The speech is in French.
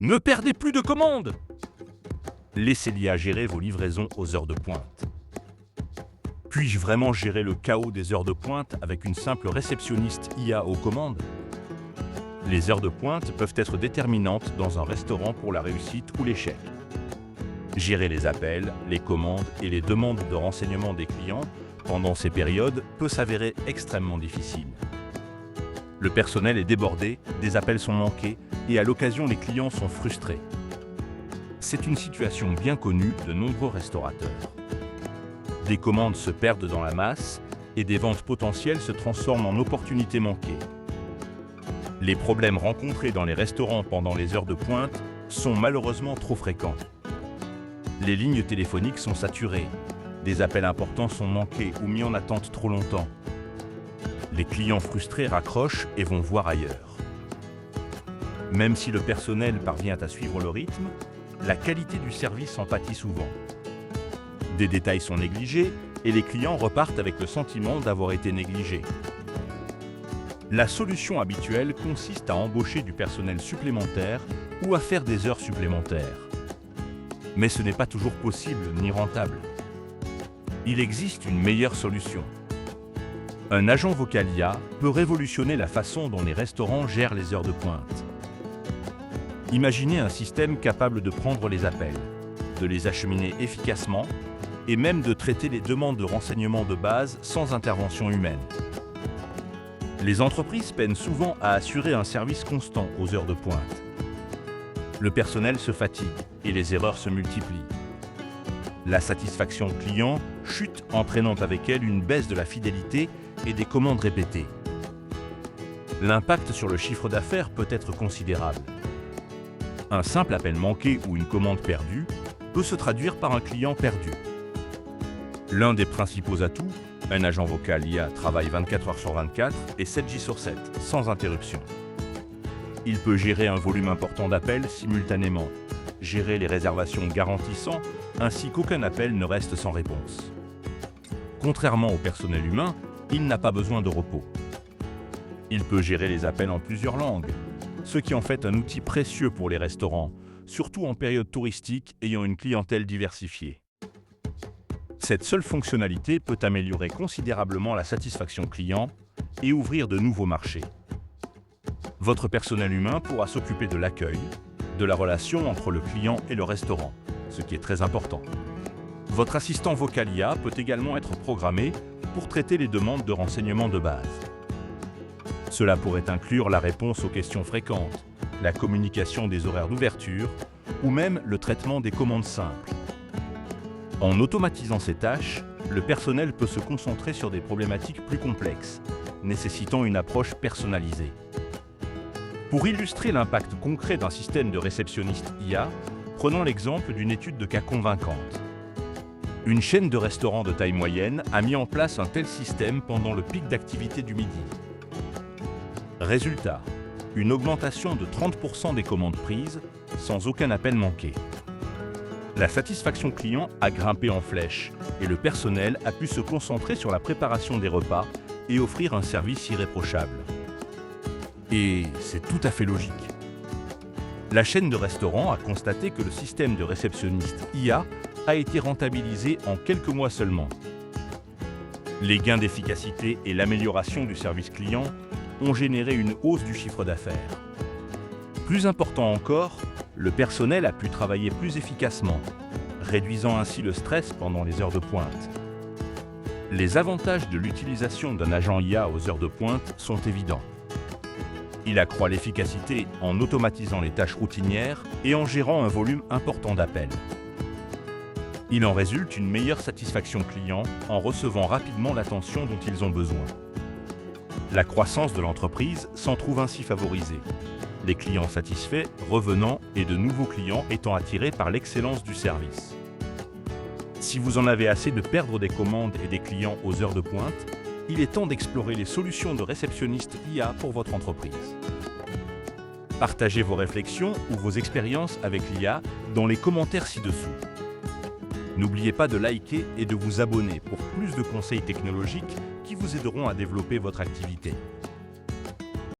Ne perdez plus de commandes! Laissez l'IA gérer vos livraisons aux heures de pointe. Puis-je vraiment gérer le chaos des heures de pointe avec une simple réceptionniste IA aux commandes? Les heures de pointe peuvent être déterminantes dans un restaurant pour la réussite ou l'échec. Gérer les appels, les commandes et les demandes de renseignements des clients pendant ces périodes peut s'avérer extrêmement difficile. Le personnel est débordé, des appels sont manqués et à l'occasion les clients sont frustrés. C'est une situation bien connue de nombreux restaurateurs. Des commandes se perdent dans la masse et des ventes potentielles se transforment en opportunités manquées. Les problèmes rencontrés dans les restaurants pendant les heures de pointe sont malheureusement trop fréquents. Les lignes téléphoniques sont saturées, des appels importants sont manqués ou mis en attente trop longtemps. Les clients frustrés raccrochent et vont voir ailleurs. Même si le personnel parvient à suivre le rythme, la qualité du service en pâtit souvent. Des détails sont négligés et les clients repartent avec le sentiment d'avoir été négligés. La solution habituelle consiste à embaucher du personnel supplémentaire ou à faire des heures supplémentaires. Mais ce n'est pas toujours possible ni rentable. Il existe une meilleure solution. Un agent vocal IA peut révolutionner la façon dont les restaurants gèrent les heures de pointe. Imaginez un système capable de prendre les appels, de les acheminer efficacement et même de traiter les demandes de renseignements de base sans intervention humaine. Les entreprises peinent souvent à assurer un service constant aux heures de pointe. Le personnel se fatigue et les erreurs se multiplient. La satisfaction client chute, entraînant avec elle une baisse de la fidélité et des commandes répétées. L'impact sur le chiffre d'affaires peut être considérable. Un simple appel manqué ou une commande perdue peut se traduire par un client perdu. L'un des principaux atouts, un agent vocal IA travaille 24 heures sur 24 et 7 jours sur 7, sans interruption. Il peut gérer un volume important d'appels simultanément, gérer les réservations garantissant, ainsi qu'aucun appel ne reste sans réponse. Contrairement au personnel humain, il n'a pas besoin de repos. Il peut gérer les appels en plusieurs langues, ce qui en fait un outil précieux pour les restaurants, surtout en période touristique ayant une clientèle diversifiée. Cette seule fonctionnalité peut améliorer considérablement la satisfaction client et ouvrir de nouveaux marchés. Votre personnel humain pourra s'occuper de l'accueil, de la relation entre le client et le restaurant, ce qui est très important. Votre assistant vocal IA peut également être programmé pour traiter les demandes de renseignements de base. Cela pourrait inclure la réponse aux questions fréquentes, la communication des horaires d'ouverture ou même le traitement des commandes simples. En automatisant ces tâches, le personnel peut se concentrer sur des problématiques plus complexes, nécessitant une approche personnalisée. Pour illustrer l'impact concret d'un système de réceptionniste IA, prenons l'exemple d'une étude de cas convaincante. Une chaîne de restaurants de taille moyenne a mis en place un tel système pendant le pic d'activité du midi. Résultat, une augmentation de 30% des commandes prises, sans aucun appel manqué. La satisfaction client a grimpé en flèche et le personnel a pu se concentrer sur la préparation des repas et offrir un service irréprochable. Et c'est tout à fait logique. La chaîne de restaurants a constaté que le système de réceptionniste IA a été rentabilisé en quelques mois seulement. Les gains d'efficacité et l'amélioration du service client ont généré une hausse du chiffre d'affaires. Plus important encore, le personnel a pu travailler plus efficacement, réduisant ainsi le stress pendant les heures de pointe. Les avantages de l'utilisation d'un agent IA aux heures de pointe sont évidents. Il accroît l'efficacité en automatisant les tâches routinières et en gérant un volume important d'appels. Il en résulte une meilleure satisfaction client en recevant rapidement l'attention dont ils ont besoin. La croissance de l'entreprise s'en trouve ainsi favorisée. Les clients satisfaits, revenant et de nouveaux clients étant attirés par l'excellence du service. Si vous en avez assez de perdre des commandes et des clients aux heures de pointe, il est temps d'explorer les solutions de réceptionniste IA pour votre entreprise. Partagez vos réflexions ou vos expériences avec l'IA dans les commentaires ci-dessous. N'oubliez pas de liker et de vous abonner pour plus de conseils technologiques qui vous aideront à développer votre activité.